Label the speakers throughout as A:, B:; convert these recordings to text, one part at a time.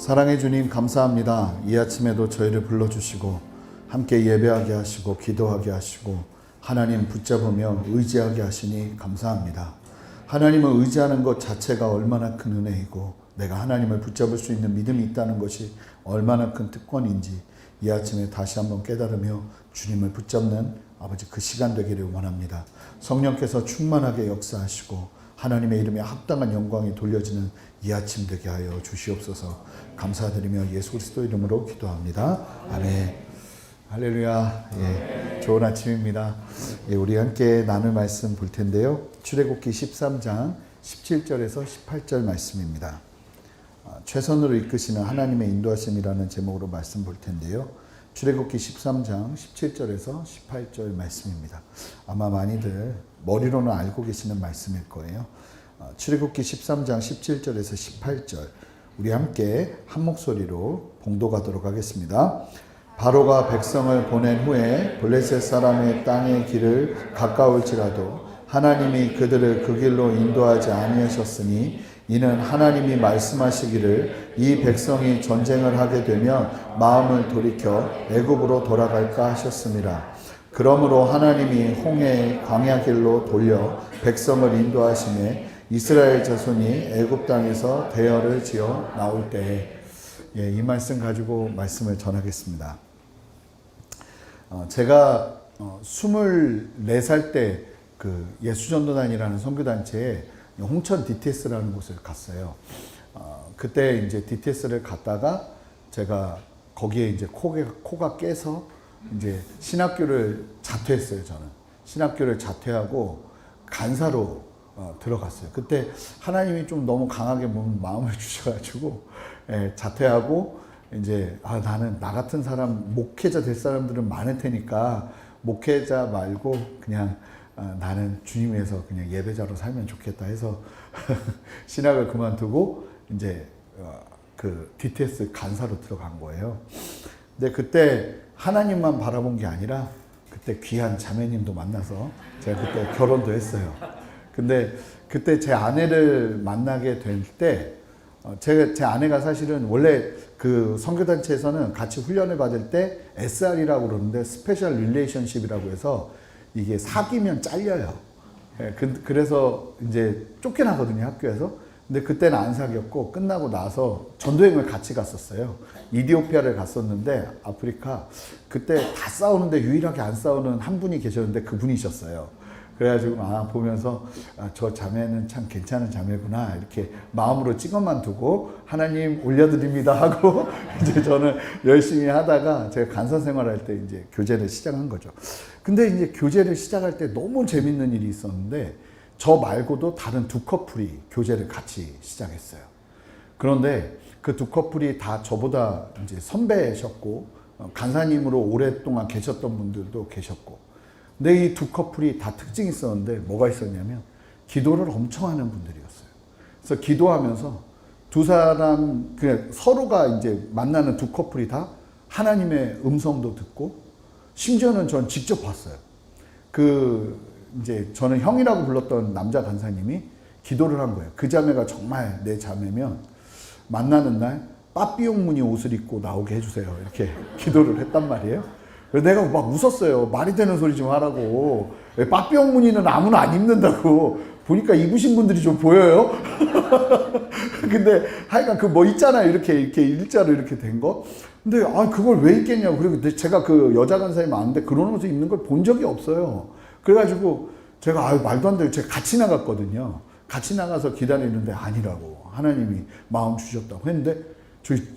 A: 사랑해 주님 감사합니다. 이 아침에도 저희를 불러주시고 함께 예배하게 하시고 기도하게 하시고 하나님 붙잡으며 의지하게 하시니 감사합니다. 하나님을 의지하는 것 자체가 얼마나 큰 은혜이고 내가 하나님을 붙잡을 수 있는 믿음이 있다는 것이 얼마나 큰 특권인지 이 아침에 다시 한번 깨달으며 주님을 붙잡는 아버지 그 시간 되기를 원합니다. 성령께서 충만하게 역사하시고 하나님의 이름에 합당한 영광이 돌려지는 이 아침 되게 하여 주시옵소서. 감사드리며 예수 그리스도 이름으로 기도합니다. 아멘. 할렐루야. 예, 좋은 아침입니다. 예, 우리 함께 나눌 말씀 볼 텐데요. 출애굽기 13장 17절에서 18절 말씀입니다. 최선으로 이끄시는 하나님의 인도하심이라는 제목으로 말씀 볼 텐데요. 출애굽기 13장 17절에서 18절 말씀입니다. 아마 많이들 머리로는 알고 계시는 말씀일 거예요. 출애굽기 13장 17절에서 18절 우리 함께 한 목소리로 봉독하도록 하겠습니다. 바로가 백성을 보낸 후에 블레셋 사람의 땅의 길을 가까울지라도 하나님이 그들을 그 길로 인도하지 아니하셨으니 이는 하나님이 말씀하시기를 이 백성이 전쟁을 하게 되면 마음을 돌이켜 애굽으로 돌아갈까 하셨습니다. 그러므로 하나님이 홍해의 광야 길로 돌려 백성을 인도하시매 이스라엘 자손이 애굽 땅에서 대열을 지어 나올 때에 이 말씀 가지고 말씀을 전하겠습니다. 제가 24살 때 그 예수전도단이라는 선교단체에 홍천 DTS라는 곳을 갔어요. 그때 이제 DTS를 갔다가 제가 거기에 이제 코가 깨서 이제 신학교를 자퇴했어요. 저는 신학교를 자퇴하고 간사로 들어갔어요. 그때 하나님이 좀 너무 강하게 마음을 주셔가지고 자퇴하고 이제 나는 나 같은 사람 목회자 될 사람들은 많을 테니까 목회자 말고 그냥 나는 주님 위해서 그냥 예배자로 살면 좋겠다 해서 신학을 그만두고 이제 그 DTS 간사로 들어간 거예요. 근데 그때 하나님만 바라본 게 아니라 그때 귀한 자매님도 만나서 제가 그때 결혼도 했어요. 근데 그때 제 아내를 만나게 될 때 제 아내가 사실은 원래 그 선교단체에서는 같이 훈련을 받을 때 SR이라고 그러는데 스페셜 릴레이션십이라고 해서 이게 사귀면 잘려요. 그래서 이제 쫓겨나거든요, 학교에서. 근데 그때는 안 사귀었고 끝나고 나서 전도여행을 같이 갔었어요. 이디오피아를 갔었는데 아프리카 그때 다 싸우는데 유일하게 안 싸우는 한 분이 계셨는데 그분이셨어요. 그래가지고 보면서 저 자매는 참 괜찮은 자매구나 이렇게 마음으로 찍어만 두고 하나님 올려드립니다 하고 이제 저는 열심히 하다가 제가 간사 생활할 때 이제 교제를 시작한 거죠. 근데 이제 교제를 시작할 때 너무 재밌는 일이 있었는데 저 말고도 다른 두 커플이 교제를 같이 시작했어요. 그런데 그 두 커플이 다 저보다 이제 선배셨고 간사님으로 오랫동안 계셨던 분들도 계셨고 근데 이 두 커플이 다 특징이 있었는데 뭐가 있었냐면 기도를 엄청 하는 분들이었어요. 그래서 기도하면서 두 사람 그냥 서로가 이제 만나는 두 커플이 다 하나님의 음성도 듣고 심지어는 전 직접 봤어요. 그 이제 저는 형이라고 불렀던 남자 간사님이 기도를 한 거예요. 그 자매가 정말 내 자매면 만나는 날 빠삐용 무늬 옷을 입고 나오게 해주세요. 이렇게 기도를 했단 말이에요. 그래서 내가 막 웃었어요. 말이 되는 소리 좀 하라고. 빠삐용 무늬는 아무나 안 입는다고. 보니까 입으신 분들이 좀 보여요. 근데 하여간 그 뭐 있잖아요. 이렇게 일자로 이렇게 된 거. 근데 그걸 왜 입겠냐고. 그리고 제가 그 여자 간사님 아는데 그런 옷을 입는 걸 본 적이 없어요. 그래가지고 제가 말도 안 돼요. 제가 같이 나갔거든요. 같이 나가서 기다리는데 아니라고. 하나님이 마음 주셨다고 했는데 저희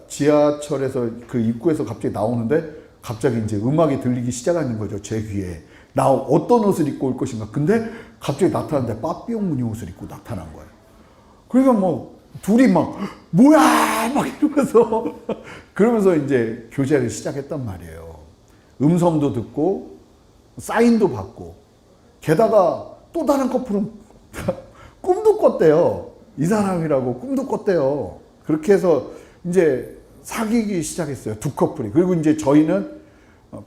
A: 지하철에서 그 입구에서 갑자기 나오는데 갑자기 이제 음악이 들리기 시작하는 거죠. 제 귀에. 나 어떤 옷을 입고 올 것인가. 근데 갑자기 나타났는데 빠삐용 무늬 옷을 입고 나타난 거예요. 그러니까 뭐 둘이 막 뭐야 막 그러면서 이제 교제를 시작했단 말이에요. 음성도 듣고 사인도 받고 게다가 또 다른 커플은 꿈도 꿨대요. 이 사람이라고 꿈도 꿨대요. 그렇게 해서 이제 사귀기 시작했어요. 두 커플이. 그리고 이제 저희는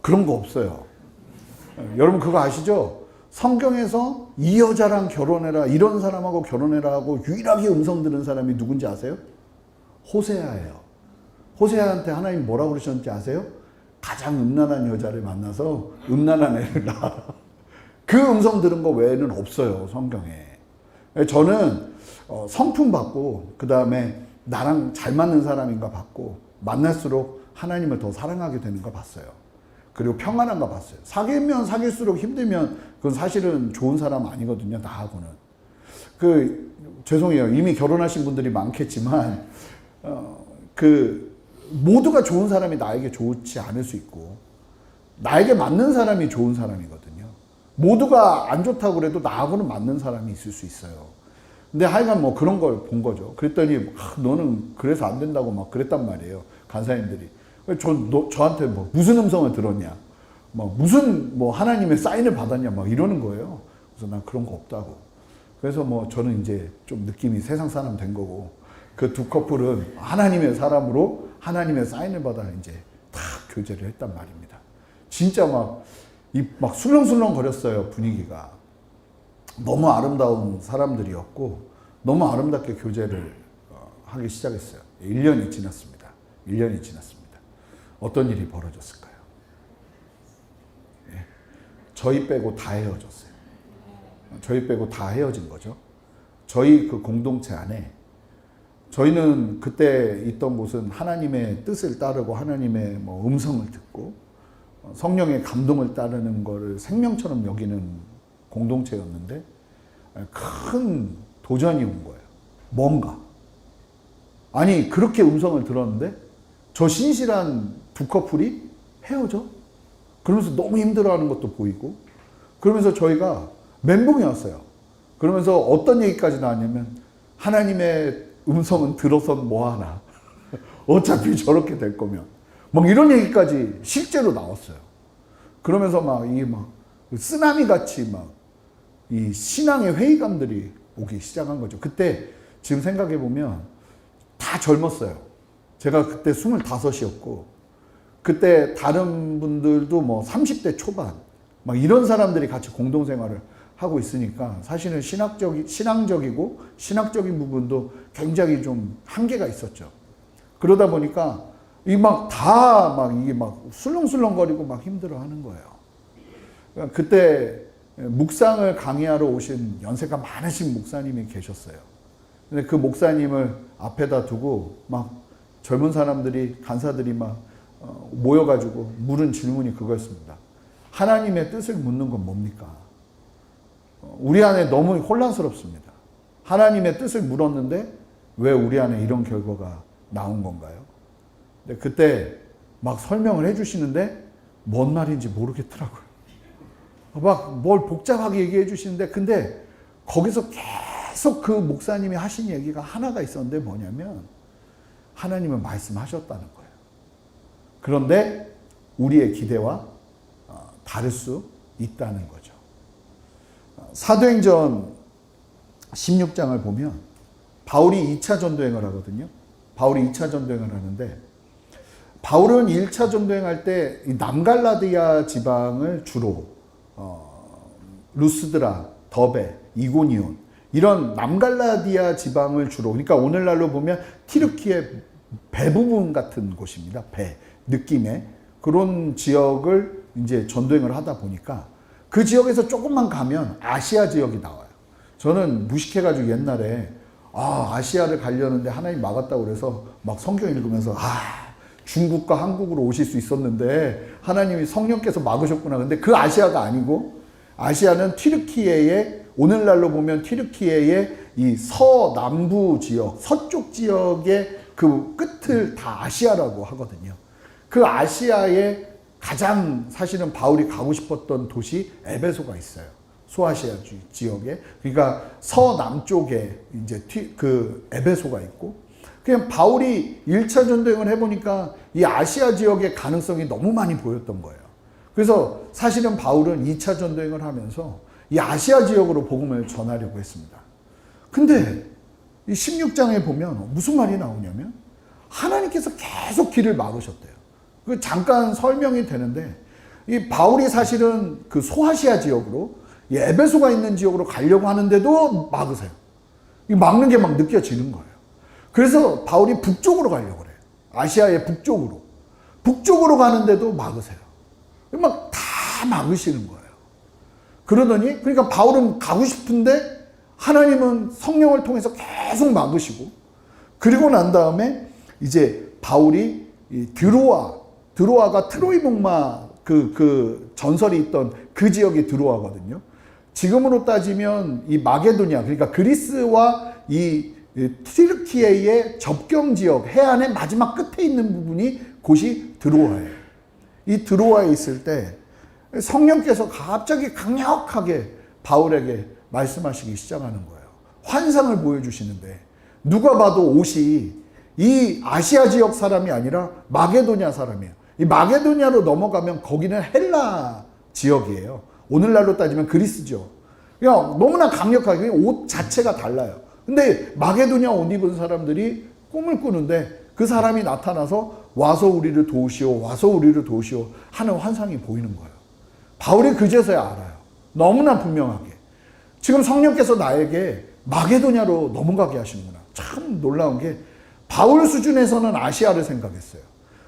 A: 그런 거 없어요. 여러분 그거 아시죠? 성경에서 이 여자랑 결혼해라, 이런 사람하고 결혼해라 하고 유일하게 음성 들은 사람이 누군지 아세요? 호세아예요. 호세아한테 하나님 뭐라고 그러셨는지 아세요? 가장 음란한 여자를 만나서 음란한 애를 낳아라. 그 음성 들은 거 외에는 없어요, 성경에. 저는 성품 받고 그 다음에 나랑 잘 맞는 사람인가 봤고 만날수록 하나님을 더 사랑하게 되는 거 봤어요. 그리고 평안한 거 봤어요. 사귀면 사귈수록 힘들면 그건 사실은 좋은 사람 아니거든요, 나하고는. 죄송해요. 이미 결혼하신 분들이 많겠지만 모두가 좋은 사람이 나에게 좋지 않을 수 있고 나에게 맞는 사람이 좋은 사람이거든요. 모두가 안 좋다고 그래도 나하고는 맞는 사람이 있을 수 있어요. 근데 하여간 뭐 그런 걸 본 거죠. 그랬더니 너는 그래서 안 된다고 막 그랬단 말이에요, 간사님들이. 저한테 뭐 무슨 음성을 들었냐, 무슨 하나님의 사인을 받았냐 막 이러는 거예요. 그래서 난 그런 거 없다고. 그래서 저는 이제 좀 느낌이 세상 사람 된 거고, 그 두 커플은 하나님의 사람으로 하나님의 사인을 받아 이제 다 교제를 했단 말입니다. 진짜 막 술렁술렁 거렸어요, 분위기가. 너무 아름다운 사람들이었고 너무 아름답게 교제를 하기 시작했어요. 1년이 지났습니다. 1년이 지났습니다. 어떤 일이 벌어졌을까요? 저희 빼고 다 헤어졌어요. 저희 빼고 다 헤어진 거죠. 저희 그 공동체 안에 저희는 그때 있던 곳은 하나님의 뜻을 따르고 하나님의 음성을 듣고 성령의 감동을 따르는 것을 생명처럼 여기는 공동체였는데 큰 도전이 온 거예요. 뭔가. 아니 그렇게 음성을 들었는데 저 신실한 두 커플이 헤어져? 그러면서 너무 힘들어하는 것도 보이고 그러면서 저희가 멘붕이 왔어요. 그러면서 어떤 얘기까지 나왔냐면 하나님의 음성은 들어선 뭐하나. 어차피 저렇게 될 거면. 이런 얘기까지 실제로 나왔어요. 그러면서 쓰나미 같이 이 신앙의 회의감들이 오기 시작한 거죠. 그때 지금 생각해 보면 다 젊었어요. 제가 그때 25이었고 그때 다른 분들도 30대 초반 이런 사람들이 같이 공동생활을 하고 있으니까 사실은 신앙적이고 신학적인 부분도 굉장히 좀 한계가 있었죠. 그러다 보니까 이게 술렁술렁거리고 힘들어하는 거예요. 그때 묵상을 강의하러 오신 연세가 많으신 목사님이 계셨어요. 근데 그 목사님을 앞에다 두고 젊은 사람들이 간사들이 모여가지고 물은 질문이 그거였습니다. 하나님의 뜻을 묻는 건 뭡니까? 우리 안에 너무 혼란스럽습니다. 하나님의 뜻을 물었는데 왜 우리 안에 이런 결과가 나온 건가요? 근데 그때 설명을 해주시는데 뭔 말인지 모르겠더라고요. 뭘 복잡하게 얘기해 주시는데 근데 거기서 계속 그 목사님이 하신 얘기가 하나가 있었는데 뭐냐면 하나님은 말씀하셨다는 거예요. 그런데 우리의 기대와 다를 수 있다는 거죠. 사도행전 16장을 보면 바울이 2차 전도행을 하거든요. 바울이 2차 전도행을 하는데 바울은 1차 전도행할 때 남갈라디아 지방을 주로 루스드라, 더베, 이고니온 이런 남갈라디아 지방을 주로 그러니까 오늘날로 보면 튀르키의 배 부분 같은 곳입니다. 배 느낌의 그런 지역을 이제 전도행을 하다 보니까 그 지역에서 조금만 가면 아시아 지역이 나와요. 저는 무식해가지고 옛날에 아시아를 가려는데 하나님 막았다고 그래서 성경 읽으면서 중국과 한국으로 오실 수 있었는데 하나님이 성령께서 막으셨구나. 근데 그 아시아가 아니고 아시아는 튀르키예의 오늘날로 보면 튀르키예의 이 서남부 지역, 서쪽 지역의 그 끝을 다 아시아라고 하거든요. 그 아시아의 가장 사실은 바울이 가고 싶었던 도시 에베소가 있어요. 소아시아 지역에. 그러니까 서남쪽에 이제 그 에베소가 있고 그냥 바울이 1차 전도행을 해보니까 이 아시아 지역의 가능성이 너무 많이 보였던 거예요. 그래서 사실은 바울은 2차 전도행을 하면서 이 아시아 지역으로 복음을 전하려고 했습니다. 근데 이 16장에 보면 무슨 말이 나오냐면 하나님께서 계속 길을 막으셨대요. 그 잠깐 설명이 되는데 이 바울이 사실은 그 소아시아 지역으로 이 에베소가 있는 지역으로 가려고 하는데도 막으세요. 이 막는 게 막 느껴지는 거예요. 그래서 바울이 북쪽으로 가려고 그래요. 아시아의 북쪽으로. 북쪽으로 가는데도 막으세요. 막 다 막으시는 거예요. 그러더니, 그러니까 바울은 가고 싶은데 하나님은 성령을 통해서 계속 막으시고, 그리고 난 다음에 이제 바울이 이 드로아가 트로이 복마 그 전설이 있던 그 지역이 드로아거든요. 지금으로 따지면 이 마게도냐, 그러니까 그리스와 이 튀르키예의 접경 지역, 해안의 마지막 끝에 있는 부분이 곳이 드로아예요. 이 드로아에 있을 때 성령께서 갑자기 강력하게 바울에게 말씀하시기 시작하는 거예요. 환상을 보여주시는데, 누가 봐도 옷이 이 아시아 지역 사람이 아니라 마게도냐 사람이에요. 이 마게도냐로 넘어가면 거기는 헬라 지역이에요. 오늘날로 따지면 그리스 지역. 그냥 너무나 강력하게 옷 자체가 달라요. 근데 마게도냐 옷 입은 사람들이 꿈을 꾸는데 그 사람이 나타나서 와서 우리를 도우시오, 와서 우리를 도우시오 하는 환상이 보이는 거예요. 바울이 그제서야 알아요. 너무나 분명하게. 지금 성령께서 나에게 마게도냐로 넘어가게 하시는구나. 참 놀라운 게, 바울 수준에서는 아시아를 생각했어요.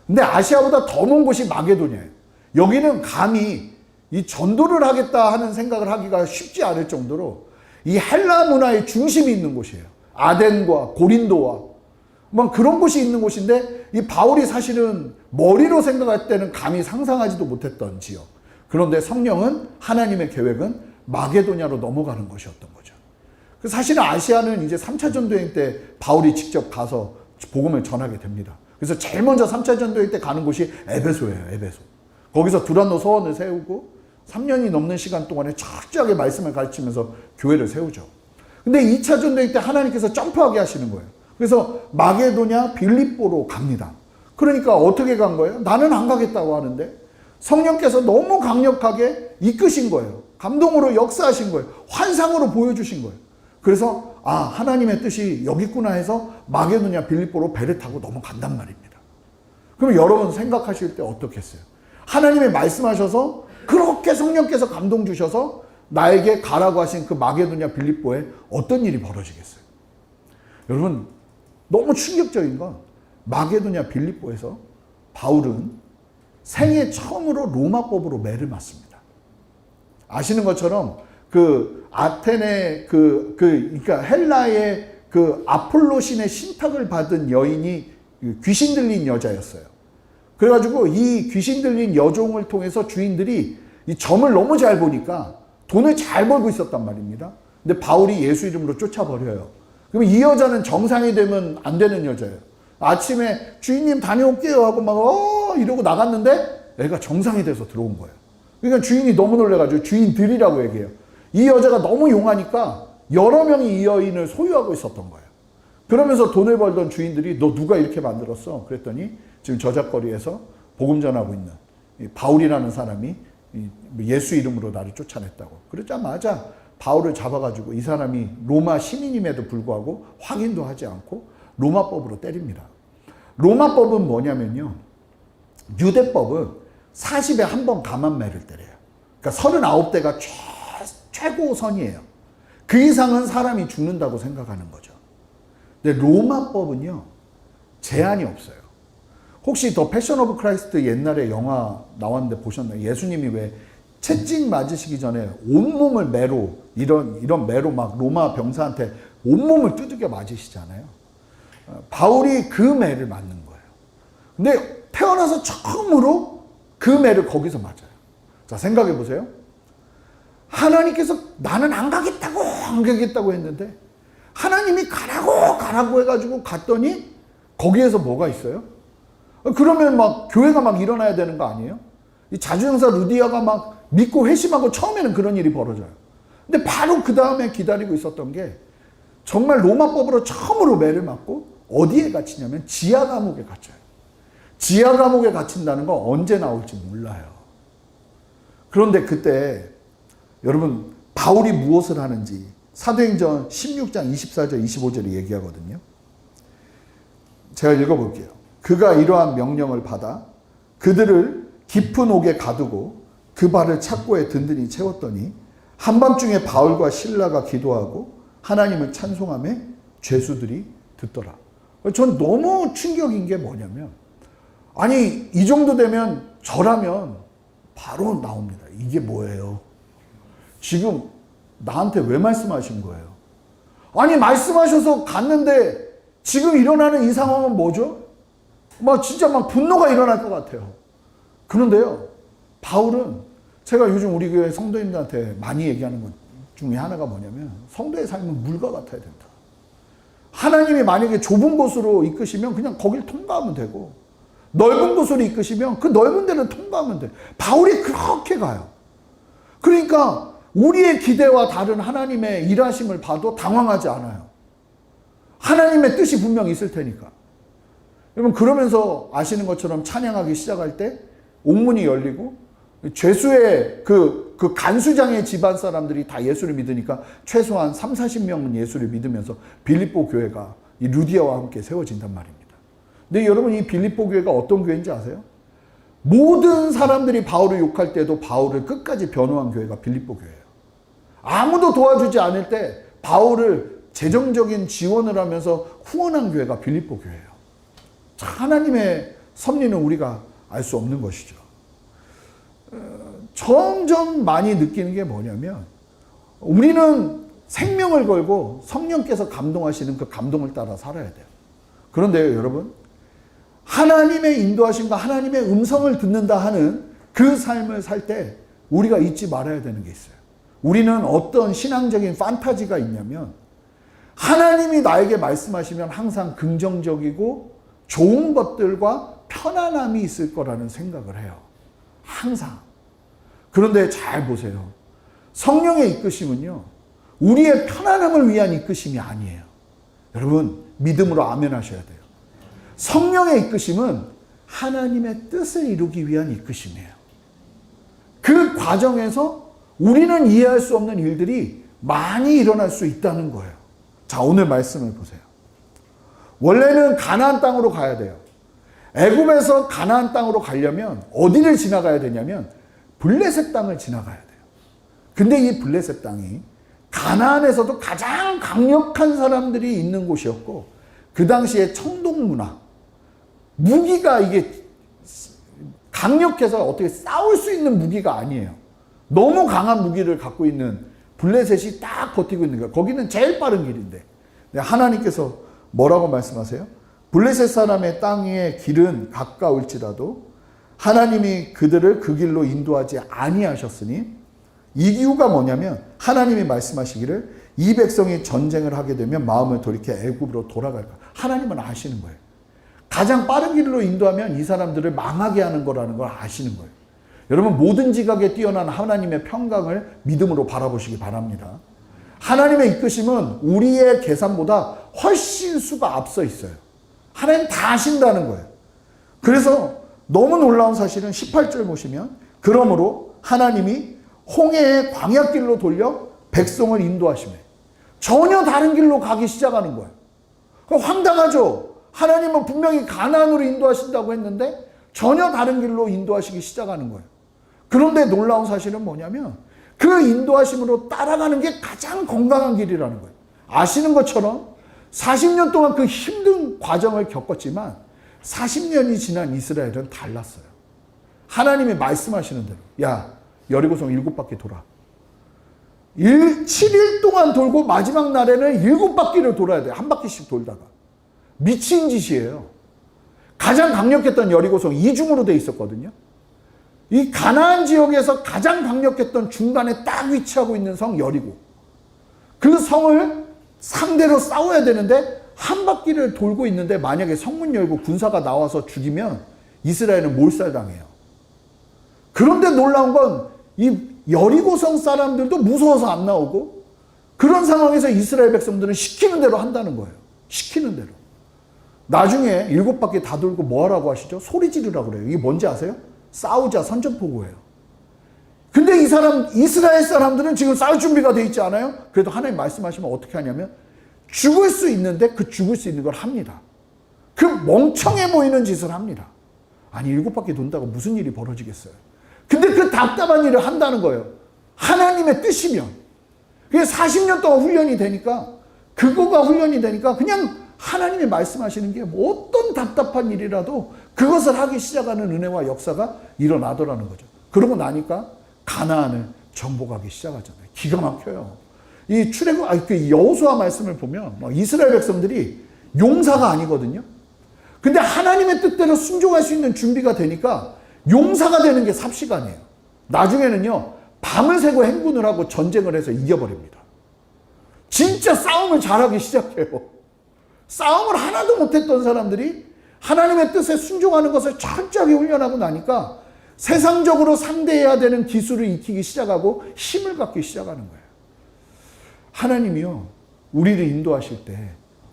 A: 근데 아시아보다 더 먼 곳이 마게도냐예요. 여기는 감히 이 전도를 하겠다 하는 생각을 하기가 쉽지 않을 정도로 이 헬라 문화의 중심이 있는 곳이에요. 아덴과 고린도와 막 그런 곳이 있는 곳인데, 이 바울이 사실은 머리로 생각할 때는 감히 상상하지도 못했던 지역. 그런데 성령은, 하나님의 계획은 마게도냐로 넘어가는 것이었던 거죠. 사실은 아시아는 이제 3차 전도여행 때 바울이 직접 가서 복음을 전하게 됩니다. 그래서 제일 먼저 3차 전도여행 때 가는 곳이 에베소예요. 에베소. 거기서 두란노 서원을 세우고 3년이 넘는 시간 동안에 철저하게 말씀을 가르치면서 교회를 세우죠. 근데 2차 전도여행 때 하나님께서 점프하게 하시는 거예요. 그래서 마게도냐 빌립보로 갑니다. 그러니까 어떻게 간 거예요? 나는 안 가겠다고 하는데 성령께서 너무 강력하게 이끄신 거예요. 감동으로 역사하신 거예요. 환상으로 보여주신 거예요. 그래서 하나님의 뜻이 여기 있구나 해서 마게도냐 빌립보로 배를 타고 넘어간단 말입니다. 그럼 여러분 생각하실 때 어떻겠어요? 하나님이 말씀하셔서 그렇게 성령께서 감동 주셔서 나에게 가라고 하신 그 마게도냐 빌립보에 어떤 일이 벌어지겠어요? 여러분, 너무 충격적인 건 마게도냐 빌립보에서 바울은 생애 처음으로 로마법으로 매를 맞습니다. 아시는 것처럼 그 아테네 그러니까 헬라의 그 아폴로 신의 신탁을 받은 여인이 귀신 들린 여자였어요. 그래가지고 이 귀신 들린 여종을 통해서 주인들이 이 점을 너무 잘 보니까 돈을 잘 벌고 있었단 말입니다. 근데 바울이 예수 이름으로 쫓아버려요. 그럼 이 여자는 정상이 되면 안 되는 여자예요. 아침에 주인님 다녀올게요 하고 막 이러고 나갔는데 애가 정상이 돼서 들어온 거예요. 그러니까 주인이 너무 놀래가지고 주인들이라고 얘기해요. 이 여자가 너무 용하니까 여러 명이 이 여인을 소유하고 있었던 거예요. 그러면서 돈을 벌던 주인들이 너 누가 이렇게 만들었어? 그랬더니 지금 저작거리에서 복음 전하고 있는 바울이라는 사람이 예수 이름으로 나를 쫓아냈다고. 그러자마자 바울을 잡아가지고 이 사람이 로마 시민임에도 불구하고 확인도 하지 않고 로마법으로 때립니다. 로마법은 뭐냐면요, 유대법은 40에 한 번 감한매를 때려요. 그러니까 39대가 최고 선이에요. 그 이상은 사람이 죽는다고 생각하는 거죠. 근데 로마법은요, 제한이 없어요. 혹시 더 패션 오브 크라이스트 옛날에 영화 나왔는데 보셨나요? 예수님이 왜 채찍 맞으시기 전에 온몸을 매로, 이런 매로 막 로마 병사한테 온몸을 두들겨 맞으시잖아요. 바울이 그 매를 맞는 거예요. 근데 태어나서 처음으로 그 매를 거기서 맞아요. 자, 생각해 보세요. 하나님께서 나는 안 가겠다고 했는데 하나님이 가라고 해가지고 갔더니 거기에서 뭐가 있어요? 그러면 막 교회가 막 일어나야 되는 거 아니에요? 이 자주형사 루디아가 막 믿고 회심하고 처음에는 그런 일이 벌어져요. 근데 바로 그 다음에 기다리고 있었던 게 정말 로마법으로 처음으로 매를 맞고 어디에 갇히냐면 지하 감옥에 갇혀요. 지하 감옥에 갇힌다는 거 언제 나올지 몰라요. 그런데 그때 여러분 바울이 무엇을 하는지 사도행전 16장 24절 25절에 얘기하거든요. 제가 읽어볼게요. 그가 이러한 명령을 받아 그들을 깊은 옥에 가두고 그 발을 착고에 든든히 채웠더니 한밤중에 바울과 실라가 기도하고 하나님을 찬송하며 죄수들이 듣더라. 전 너무 충격인 게 뭐냐면, 아니 이 정도 되면 저라면 바로 나옵니다. 이게 뭐예요? 지금 나한테 왜 말씀하신 거예요? 아니 말씀하셔서 갔는데 지금 일어나는 이 상황은 뭐죠? 진짜 분노가 일어날 것 같아요. 그런데요, 바울은, 제가 요즘 우리 교회 성도님들한테 많이 얘기하는 것 중에 하나가 뭐냐면, 성도의 삶은 물과 같아야 된다. 하나님이 만약에 좁은 곳으로 이끄시면 그냥 거길 통과하면 되고, 넓은 곳으로 이끄시면 그 넓은 데를 통과하면 돼. 바울이 그렇게 가요. 그러니까 우리의 기대와 다른 하나님의 일하심을 봐도 당황하지 않아요. 하나님의 뜻이 분명히 있을 테니까. 여러분, 그러면서 아시는 것처럼 찬양하기 시작할 때 옥문이 열리고, 죄수의 그 간수장의 집안 사람들이 다 예수를 믿으니까 최소한 30-40명은 예수를 믿으면서 빌립보 교회가 이 루디아와 함께 세워진단 말입니다. 근데 여러분, 이 빌립보 교회가 어떤 교회인지 아세요? 모든 사람들이 바울을 욕할 때도 바울을 끝까지 변호한 교회가 빌립보 교회예요. 아무도 도와주지 않을 때 바울을 재정적인 지원을 하면서 후원한 교회가 빌립보 교회예요. 하나님의 섭리는 우리가 알 수 없는 것이죠. 점점 많이 느끼는 게 뭐냐면, 우리는 생명을 걸고 성령께서 감동하시는 그 감동을 따라 살아야 돼요. 그런데요, 여러분, 하나님의 인도하심과 하나님의 음성을 듣는다 하는 그 삶을 살 때 우리가 잊지 말아야 되는 게 있어요. 우리는 어떤 신앙적인 판타지가 있냐면, 하나님이 나에게 말씀하시면 항상 긍정적이고 좋은 것들과 편안함이 있을 거라는 생각을 해요. 항상. 그런데 잘 보세요. 성령의 이끄심은요, 우리의 편안함을 위한 이끄심이 아니에요. 여러분, 믿음으로 아멘 하셔야 돼요. 성령의 이끄심은 하나님의 뜻을 이루기 위한 이끄심이에요. 그 과정에서 우리는 이해할 수 없는 일들이 많이 일어날 수 있다는 거예요. 자, 오늘 말씀을 보세요. 원래는 가나안 땅으로 가야 돼요. 애굽에서 가나안 땅으로 가려면 어디를 지나가야 되냐면 블레셋 땅을 지나가야 돼요. 근데 이 블레셋 땅이 가나안에서도 가장 강력한 사람들이 있는 곳이었고, 그 당시에 청동 문화, 무기가 이게 강력해서 어떻게 싸울 수 있는 무기가 아니에요. 너무 강한 무기를 갖고 있는 블레셋이 딱 버티고 있는 거예요. 거기는 제일 빠른 길인데. 하나님께서 뭐라고 말씀하세요? 블레셋 사람의 땅의 길은 가까울지라도 하나님이 그들을 그 길로 인도하지 아니하셨으니, 이 이유가 뭐냐면, 하나님이 말씀하시기를 이 백성이 전쟁을 하게 되면 마음을 돌이켜 애굽으로 돌아갈 거야. 하나님은 아시는 거예요. 가장 빠른 길로 인도하면 이 사람들을 망하게 하는 거라는 걸 아시는 거예요. 여러분, 모든 지각에 뛰어난 하나님의 평강을 믿음으로 바라보시기 바랍니다. 하나님의 이끄심은 우리의 계산보다 훨씬 수가 앞서 있어요. 하나님 다 아신다는 거예요. 그래서 너무 놀라운 사실은 18절 보시면, 그러므로 하나님이 홍해의 광야길로 돌려 백성을 인도하시며 전혀 다른 길로 가기 시작하는 거예요. 황당하죠? 하나님은 분명히 가나안으로 인도하신다고 했는데 전혀 다른 길로 인도하시기 시작하는 거예요. 그런데 놀라운 사실은 뭐냐면, 그 인도하심으로 따라가는 게 가장 건강한 길이라는 거예요. 아시는 것처럼 40년 동안 그 힘든 과정을 겪었지만 40년이 지난 이스라엘은 달랐어요. 하나님이 말씀하시는 대로, 야, 여리고성 7바퀴 돌아. 7일 동안 돌고 마지막 날에는 7바퀴를 돌아야 돼요. 한 바퀴씩 돌다가. 미친 짓이에요. 가장 강력했던 여리고성 이중으로 돼 있었거든요. 이 가나안 지역에서 가장 강력했던 중간에 딱 위치하고 있는 성 여리고. 그 성을 상대로 싸워야 되는데 한 바퀴를 돌고 있는데, 만약에 성문 열고 군사가 나와서 죽이면 이스라엘은 몰살당해요. 그런데 놀라운 건 이 여리고성 사람들도 무서워서 안 나오고, 그런 상황에서 이스라엘 백성들은 시키는 대로 한다는 거예요. 시키는 대로. 나중에 7바퀴 다 돌고 뭐 하라고 하시죠? 소리 지르라고 그래요. 이게 뭔지 아세요? 싸우자, 선전포고예요. 근데 이스라엘 사람들은 지금 싸울 준비가 돼 있지 않아요? 그래도 하나님 말씀하시면 어떻게 하냐면, 죽을 수 있는데 그 죽을 수 있는 걸 합니다. 그 멍청해 보이는 짓을 합니다. 아니, 7바퀴 돈다고 무슨 일이 벌어지겠어요? 근데 그 답답한 일을 한다는 거예요. 하나님의 뜻이면. 그게 40년 동안 훈련이 되니까, 그거가 훈련이 되니까 그냥 하나님이 말씀하시는 게 뭐 어떤 답답한 일이라도 그것을 하기 시작하는 은혜와 역사가 일어나더라는 거죠. 그러고 나니까 가나안을 정복하기 시작하잖아요. 기가 막혀요. 이 출애굽, 그 여호수아 말씀을 보면 이스라엘 백성들이 용사가 아니거든요. 근데 하나님의 뜻대로 순종할 수 있는 준비가 되니까 용사가 되는 게 삽시간이에요. 나중에는요, 밤을 새고 행군을 하고 전쟁을 해서 이겨버립니다. 진짜 싸움을 잘하기 시작해요. 싸움을 하나도 못했던 사람들이 하나님의 뜻에 순종하는 것을 철저하게 훈련하고 나니까 세상적으로 상대해야 되는 기술을 익히기 시작하고 힘을 갖기 시작하는 거예요. 하나님이요, 우리를 인도하실 때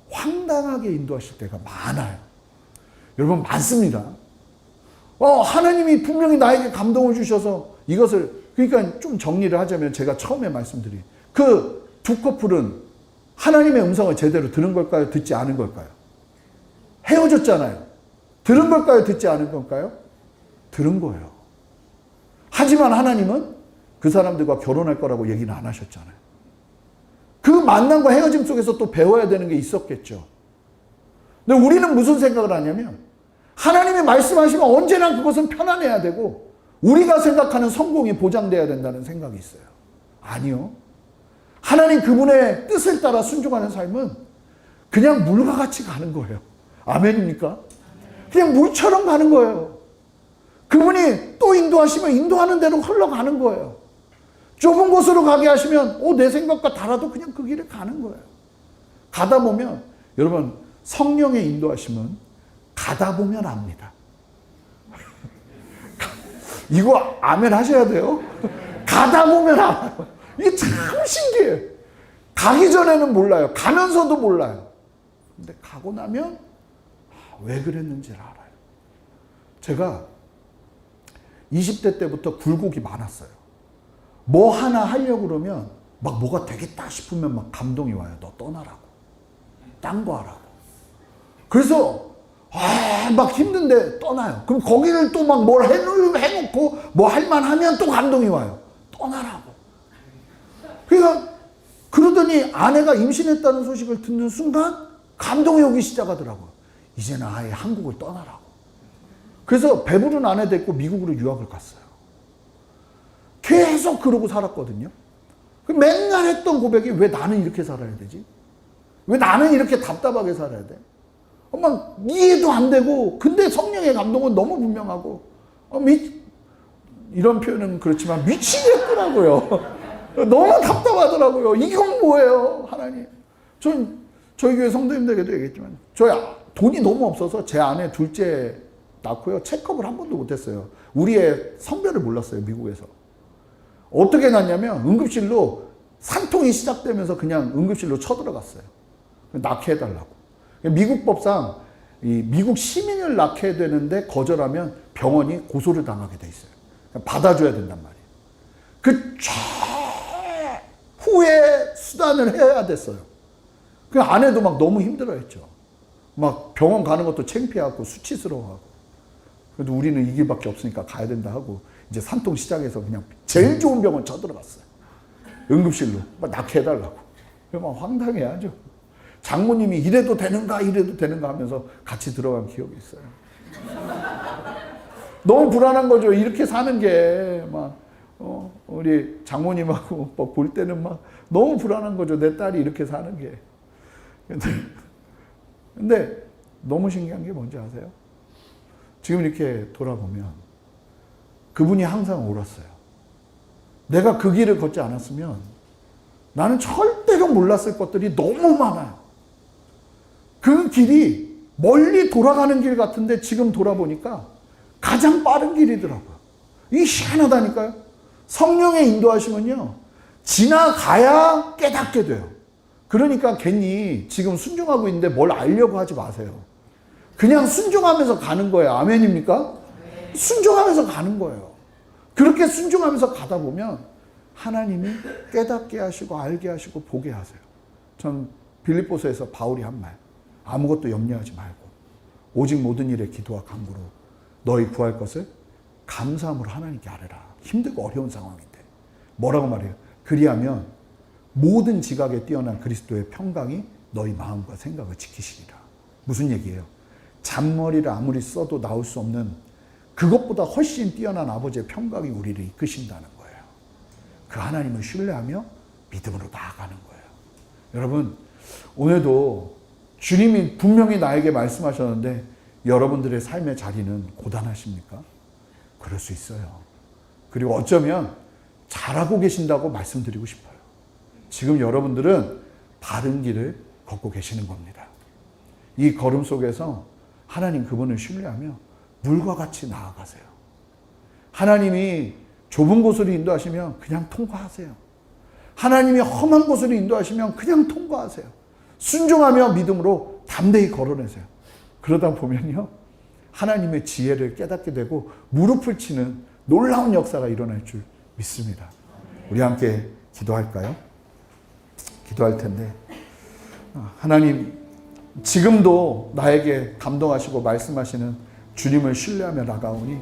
A: 황당하게 인도하실 때가 많아요. 여러분, 많습니다. 하나님이 분명히 나에게 감동을 주셔서 이것을, 그러니까 좀 정리를 하자면 제가 처음에 말씀드린 그 두 커플은 하나님의 음성을 제대로 들은 걸까요? 듣지 않은 걸까요? 헤어졌잖아요. 들은 걸까요? 듣지 않은 걸까요? 들은 거예요. 하지만 하나님은 그 사람들과 결혼할 거라고 얘기는 안 하셨잖아요. 그 만남과 헤어짐 속에서 또 배워야 되는 게 있었겠죠. 근데 우리는 무슨 생각을 하냐면 하나님이 말씀하시면 언제나 그것은 편안해야 되고 우리가 생각하는 성공이 보장돼야 된다는 생각이 있어요. 아니요. 하나님 그분의 뜻을 따라 순종하는 삶은 그냥 물과 같이 가는 거예요. 아멘입니까? 그냥 물처럼 가는 거예요. 그분이 또 인도하시면 인도하는 대로 흘러가는 거예요. 좁은 곳으로 가게 하시면 내 생각과 달라도 그냥 그 길을 가는 거예요. 가다 보면 여러분, 성령의 인도하심은 가다 보면 압니다. 이거 아멘 하셔야 돼요. 가다 보면 알아요. 이게 참 신기해요. 가기 전에는 몰라요. 가면서도 몰라요. 근데 가고 나면 왜 그랬는지를 알아요. 제가 20대 때부터 굴곡이 많았어요. 뭐 하나 하려고 그러면 막 뭐가 되겠다 싶으면 막 감동이 와요. 너 떠나라고. 딴 거 하라고. 그래서 막 힘든데 떠나요. 그럼 거기를 또 막 뭘 해놓고 뭐 할만하면 또 감동이 와요. 떠나라고. 그러니까 그러더니 아내가 임신했다는 소식을 듣는 순간 감동이 오기 시작하더라고요. 이제는 아예 한국을 떠나라고. 그래서 배부른 아내 데리고 미국으로 유학을 갔어요. 계속 그러고 살았거든요. 맨날 했던 고백이 왜 나는 이렇게 살아야 되지? 왜 나는 이렇게 답답하게 살아야 돼? 막 이해도 안 되고 근데 성령의 감동은 너무 분명하고 이런 표현은 그렇지만 미치겠더라고요. 너무 답답하더라고요. 이건 뭐예요, 하나님? 저희 교회 성도님들에게도 얘기했지만 저희 돈이 너무 없어서 제 아내 둘째 낳고요. 체크업을 한 번도 못했어요. 우리의 성별을 몰랐어요, 미국에서. 어떻게 낳냐면 응급실로 산통이 시작되면서 그냥 응급실로 쳐들어갔어요. 낳게 해달라고. 미국 법상 미국 시민을 낳게 되는데 거절하면 병원이 고소를 당하게 돼 있어요. 받아줘야 된단 말이에요. 그 최후의 수단을 해야 됐어요. 그 아내도 막 너무 힘들어했죠. 막 병원 가는 것도 창피하고 수치스러워하고. 그래도 우리는 이 길밖에 없으니까 가야 된다 하고 이제 산통 시작해서 그냥 제일 좋은 병원 쳐들어갔어요. 응급실로 막 낳게 해달라고. 막 황당해하죠. 장모님이 이래도 되는가 이래도 되는가 하면서 같이 들어간 기억이 있어요. 너무 불안한 거죠. 이렇게 사는 게 막 우리 장모님하고 볼 때는 막 너무 불안한 거죠. 내 딸이 이렇게 사는 게. 근데 너무 신기한 게 뭔지 아세요? 지금 이렇게 돌아보면 그분이 항상 옳았어요. 내가 그 길을 걷지 않았으면 나는 절대로 몰랐을 것들이 너무 많아요. 그 길이 멀리 돌아가는 길 같은데 지금 돌아보니까 가장 빠른 길이더라고요. 이게 희한하다니까요. 성령의 인도하시면요, 지나가야 깨닫게 돼요. 그러니까 괜히 지금 순종하고 있는데 뭘 알려고 하지 마세요. 그냥 순종하면서 가는 거예요. 아멘입니까? 순종하면서 가는 거예요. 그렇게 순종하면서 가다 보면 하나님이 깨닫게 하시고 알게 하시고 보게 하세요. 전 빌립보서에서 바울이 한 말, 아무것도 염려하지 말고 오직 모든 일에 기도와 간구로 너희 구할 것을 감사함으로 하나님께 아뢰라. 힘들고 어려운 상황인데 뭐라고 말해요? 그리하면 모든 지각에 뛰어난 그리스도의 평강이 너희 마음과 생각을 지키시리라. 무슨 얘기예요? 잔머리를 아무리 써도 나올 수 없는 그것보다 훨씬 뛰어난 아버지의 평강이 우리를 이끄신다는 거예요. 그 하나님을 신뢰하며 믿음으로 나아가는 거예요. 여러분, 오늘도 주님이 분명히 나에게 말씀하셨는데 여러분들의 삶의 자리는 고단하십니까? 그럴 수 있어요. 그리고 어쩌면 잘하고 계신다고 말씀드리고 싶어요. 지금 여러분들은 바른 길을 걷고 계시는 겁니다. 이 걸음 속에서 하나님 그분을 신뢰하며 물과 같이 나아가세요. 하나님이 좁은 곳으로 인도하시면 그냥 통과하세요. 하나님이 험한 곳으로 인도하시면 그냥 통과하세요. 순종하며 믿음으로 담대히 걸어내세요. 그러다 보면요, 하나님의 지혜를 깨닫게 되고 무릎을 치는 놀라운 역사가 일어날 줄 믿습니다. 우리 함께 기도할까요? 기도할 텐데, 하나님, 지금도 나에게 감동하시고 말씀하시는 주님을 신뢰하며 나가오니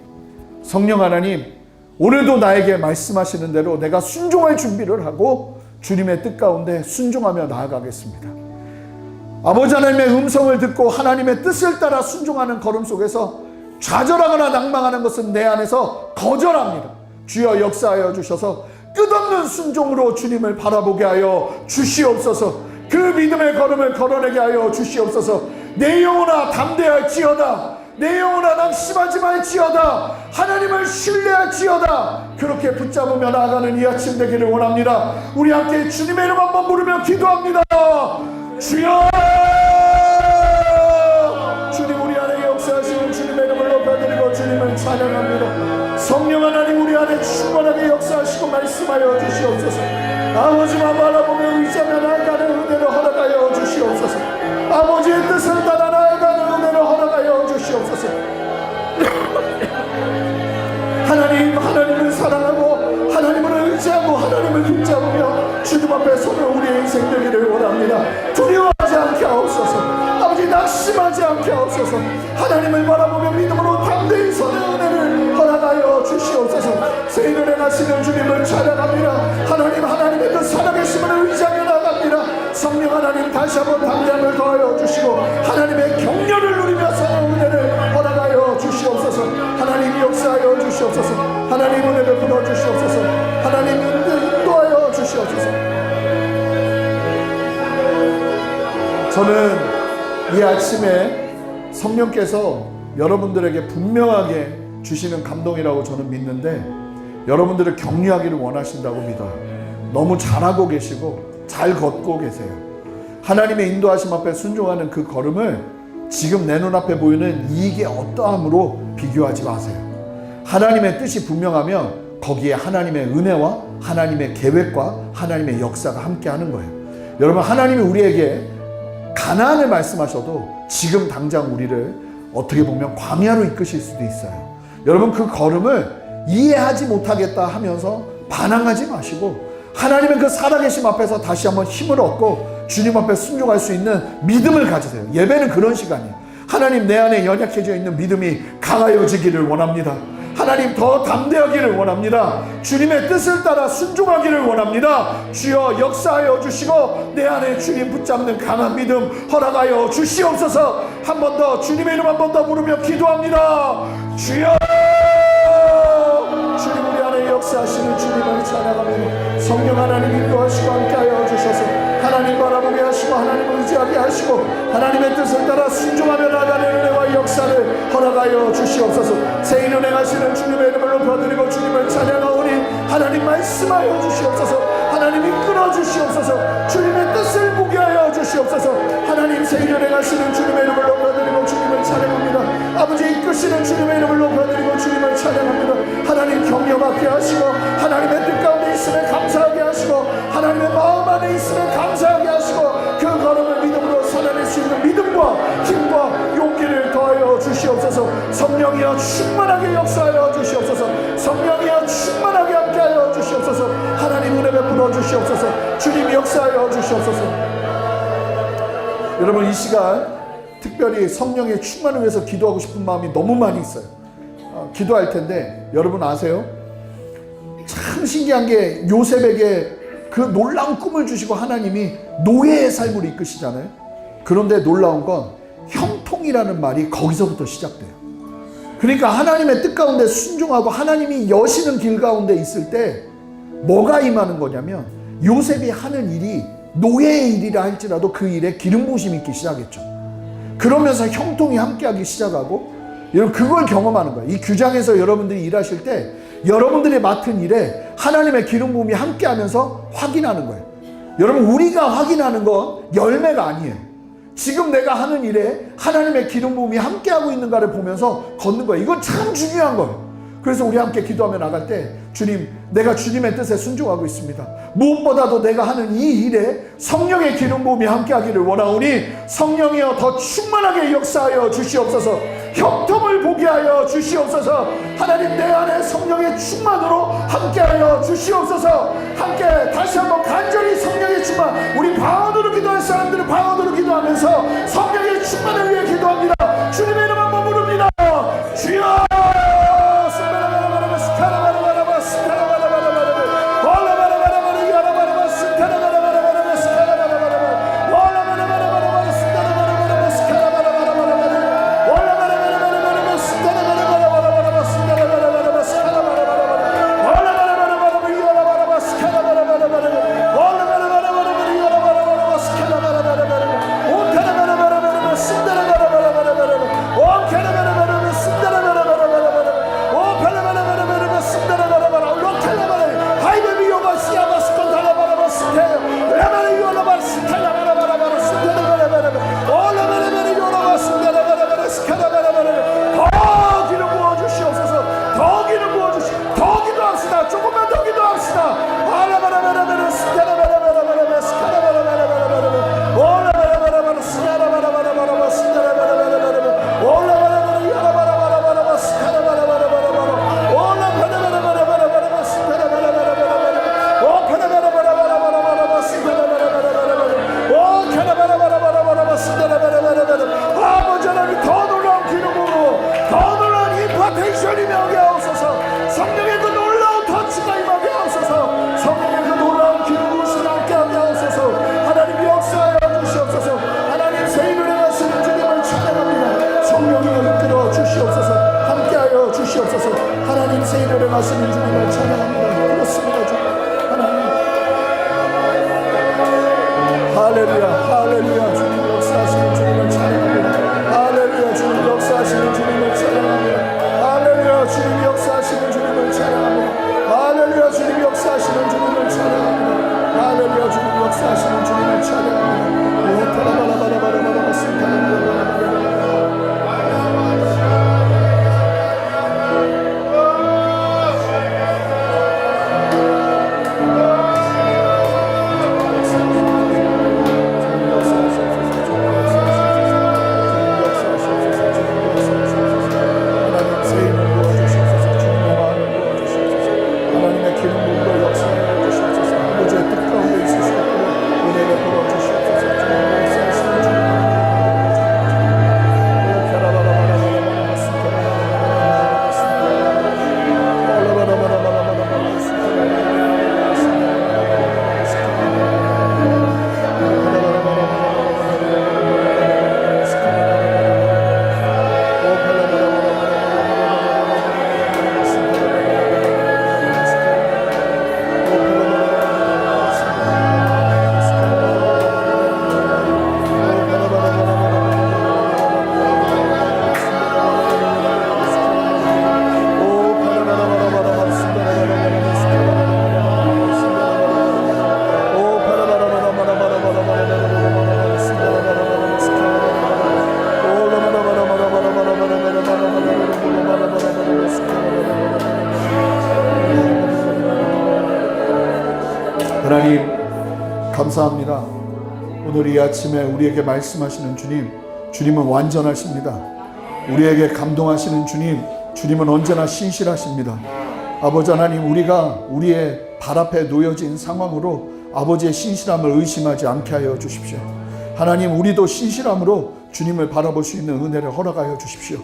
A: 성령 하나님, 오늘도 나에게 말씀하시는 대로 내가 순종할 준비를 하고 주님의 뜻 가운데 순종하며 나아가겠습니다. 아버지 하나님의 음성을 듣고 하나님의 뜻을 따라 순종하는 걸음 속에서 좌절하거나 낭망하는 것은 내 안에서 거절합니다. 주여 역사하여 주셔서 끝없는 순종으로 주님을 바라보게 하여 주시옵소서. 그 믿음의 걸음을 걸어내게 하여 주시옵소서. 내 영혼아 담대할지어다. 내 영혼아 낙심하지 말지어다. 하나님을 신뢰할지어다. 그렇게 붙잡으며 나아가는 이 아침 되기를 원합니다. 우리 함께 주님의 이름 한번 부르며 기도합니다. 주여! 주님, 우리 안에 역사하시는 주님의 이름을 높여드리고 주님을 찬양합니다. 성령 하나님, 우리 안에 충만하게 역사하시고 말씀하여 주시옵소서. 아버지만 바라보며 의지하며 나아가는 은혜를 허락하여 주시옵소서. 아버지의 뜻을 따라 나아가는 은혜를 허락하여 주시옵소서. 하나님, 하나님을 사랑하고 하나님을 의지하고 하나님을 붙잡으며 주님 앞에 서는 우리의 인생 되기를 원합니다. 두려워하지 않게 하옵소서. 아버지, 낙심하지 않게 하옵소서. 하나님을 바라보며 믿음으로 담대히 서는 은혜를 허락하여 주시옵소서. 세인을 행하시는 주님을 찬양합니다. 하나님, 하나님의 그 살아계심을 의지하며 나갑니다. 성령 하나님, 다시 한번 담대함을 더하여 주시고 하나님의 격려를 누리며 서는 은혜를 허락하여 주시옵소서. 하나님 역사하여 주시옵소서. 하나님 은혜를 부어 주시옵소서. 하나님 인도하여 주시옵소서. 저는 이 아침에 성령께서 여러분들에게 분명하게 주시는 감동이라고 저는 믿는데, 여러분들을 격려하기를 원하신다고 믿어요. 너무 잘하고 계시고 잘 걷고 계세요. 하나님의 인도하심 앞에 순종하는 그 걸음을 지금 내 눈앞에 보이는 이익의 어떠함으로 비교하지 마세요. 하나님의 뜻이 분명하면 거기에 하나님의 은혜와 하나님의 계획과 하나님의 역사가 함께하는 거예요. 여러분, 하나님이 우리에게 가나안을 말씀하셔도 지금 당장 우리를 어떻게 보면 광야로 이끄실 수도 있어요. 여러분, 그 걸음을 이해하지 못하겠다 하면서 반항하지 마시고 하나님의 그 살아계심 앞에서 다시 한번 힘을 얻고 주님 앞에 순종할 수 있는 믿음을 가지세요. 예배는 그런 시간이에요. 하나님, 내 안에 연약해져 있는 믿음이 강하여지기를 원합니다. 하나님, 더 담대하기를 원합니다. 주님의 뜻을 따라 순종하기를 원합니다. 주여 역사하여 주시고 내 안에 주님 붙잡는 강한 믿음 허락하여 주시옵소서. 한 번 더 주님의 이름 한 번 더 부르며 기도합니다. 주여! 주님, 우리 안에 역사하시는 주님을 찬양합니다. 성령 하나님 인도하시고 함께하여 주셔서 하나님 바라보게 하시고 하나님을 의지하게 하시고 하나님의 뜻을 따라 순종하며 나가는 은혜와 역사를 허락하여 주시옵소서. 새 일을 행하시는 주님의 이름을 높여드리고 주님을 찬양하오니 하나님 말씀하여 주시옵소서. 하나님 이끌어 주시옵소서. 주님의 뜻을 보게 하여 주시옵소서. 하나님, 새 일을 행하시는 주님의 이름을 높여드리고 주님을 찬양합니다. 아버지, 이끄시는 주님의 이름을 높여드리고 주님을 찬양합니다. 하나님, 격려받게 하시고 하나님의 뜻 가운데 있음에 감사하게 하시고 하나님의 마음 안에 있음에 감사하게 하시고 그 걸음을 믿음으로 살아낼 수 있는 믿음과 힘과 용기를 더하여 주시옵소서. 성령이여 충만하게 역사하여 주시옵소서. 성령이여 충만하게 함께하여 주시옵소서. 하나님 은혜 베풀어 주시옵소서. 주님 역사하여 주시옵소서. 여러분, 이 시간 특별히 성령의 충만을 위해서 기도하고 싶은 마음이 너무 많이 있어요. 기도할 텐데 여러분 아세요? 참 신기한 게 요셉에게 그 놀라운 꿈을 주시고 하나님이 노예의 삶으로 이끄시잖아요. 그런데 놀라운 건 형통 형통이라는 말이 거기서부터 시작돼요. 그러니까 하나님의 뜻 가운데 순종하고 하나님이 여시는 길 가운데 있을 때 뭐가 임하는 거냐면, 요셉이 하는 일이 노예의 일이라 할지라도 그 일에 기름 부으심이 있기 시작했죠. 그러면서 형통이 함께하기 시작하고, 여러분 그걸 경험하는 거예요. 이 규장에서 여러분들이 일하실 때 여러분들이 맡은 일에 하나님의 기름 부음이 함께하면서 확인하는 거예요. 여러분, 우리가 확인하는 건 열매가 아니에요. 지금 내가 하는 일에 하나님의 기름 부음이 함께하고 있는가를 보면서 걷는 거예요. 이건 참 중요한 거예요. 그래서 우리 함께 기도하며 나갈 때, 주님, 내가 주님의 뜻에 순종하고 있습니다. 무엇보다도 내가 하는 이 일에 성령의 기름 부음이 함께하기를 원하오니 성령이여 더 충만하게 역사하여 주시옵소서. 형통을 보게 하여 주시옵소서. 하나님, 내 안에 성령의 충만으로 함께하여 주시옵소서. 함께 다시 한번 간절히 성령의 충만, 우리 방언으로 기도할 사람들은 방언으로 기도하면서 성령의 충만을 위해 기도합니다. 주님의 이름 한번 부릅니다. 주여. 하시는 주님을 찬양합니다. 그렇습니다. 주님 하나님, 할렐루야, 할렐루야. 주님 역사하시는 주님을 찬양합니다. 할렐루야, 주님 역사하시는 주님을 찬양합니다. 할렐루야, 주님 역사하시는 주님을 찬양합니다. 할렐루야, 주님 역사하시는 주님을 찬양합니다. 할렐루야, 주님 역사하시는 주님을 찬양합니다. 하나님 감사합니다. 오늘 이 아침에 우리에게 말씀하시는 주님, 주님은 완전하십니다. 우리에게 감동하시는 주님, 주님은 언제나 신실하십니다. 아버지 하나님, 우리가 우리의 발 앞에 놓여진 상황으로 아버지의 신실함을 의심하지 않게 하여 주십시오. 하나님, 우리도 신실함으로 주님을 바라볼 수 있는 은혜를 허락하여 주십시오.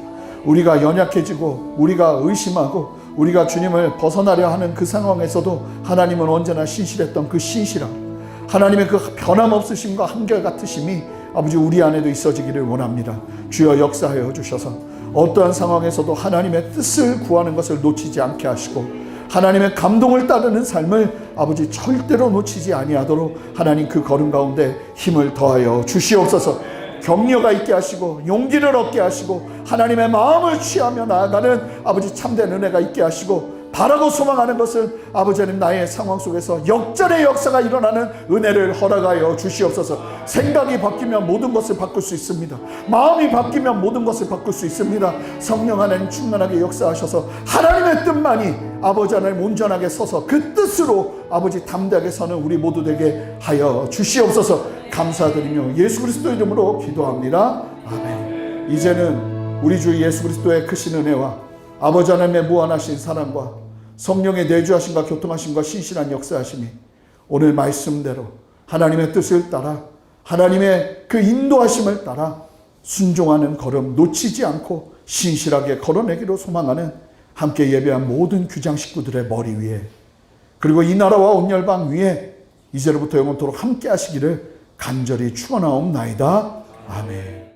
A: 우리가 연약해지고 우리가 의심하고 우리가 주님을 벗어나려 하는 그 상황에서도 하나님은 언제나 신실했던 그 신실함, 하나님의 그 변함없으심과 한결같으심이 아버지 우리 안에도 있어지기를 원합니다. 주여 역사하여 주셔서 어떠한 상황에서도 하나님의 뜻을 구하는 것을 놓치지 않게 하시고 하나님의 감동을 따르는 삶을 아버지 절대로 놓치지 아니하도록 하나님 그 걸음 가운데 힘을 더하여 주시옵소서. 격려가 있게 하시고 용기를 얻게 하시고 하나님의 마음을 취하며 나아가는 아버지 참된 은혜가 있게 하시고 바라고 소망하는 것은 아버지 하나님 나의 상황 속에서 역전의 역사가 일어나는 은혜를 허락하여 주시옵소서. 생각이 바뀌면 모든 것을 바꿀 수 있습니다. 마음이 바뀌면 모든 것을 바꿀 수 있습니다. 성령 하나님 충만하게 역사하셔서 하나님의 뜻만이 아버지 하나님 온전하게 서서 그 뜻으로 아버지 담대하게 서는 우리 모두 되게 하여 주시옵소서. 감사드리며 예수 그리스도 이름으로 기도합니다. 아멘. 이제는 우리 주 예수 그리스도의 크신 은혜와 아버지 하나님의 무한하신 사랑과 성령의 내주하심과 교통하심과 신실한 역사하심이 오늘 말씀대로 하나님의 뜻을 따라 하나님의 그 인도하심을 따라 순종하는 걸음 놓치지 않고 신실하게 걸어내기로 소망하는 함께 예배한 모든 규장 식구들의 머리 위에 그리고 이 나라와 온 열방 위에 이제로부터 영원토록 함께 하시기를 간절히 축원하옵나이다. 아멘.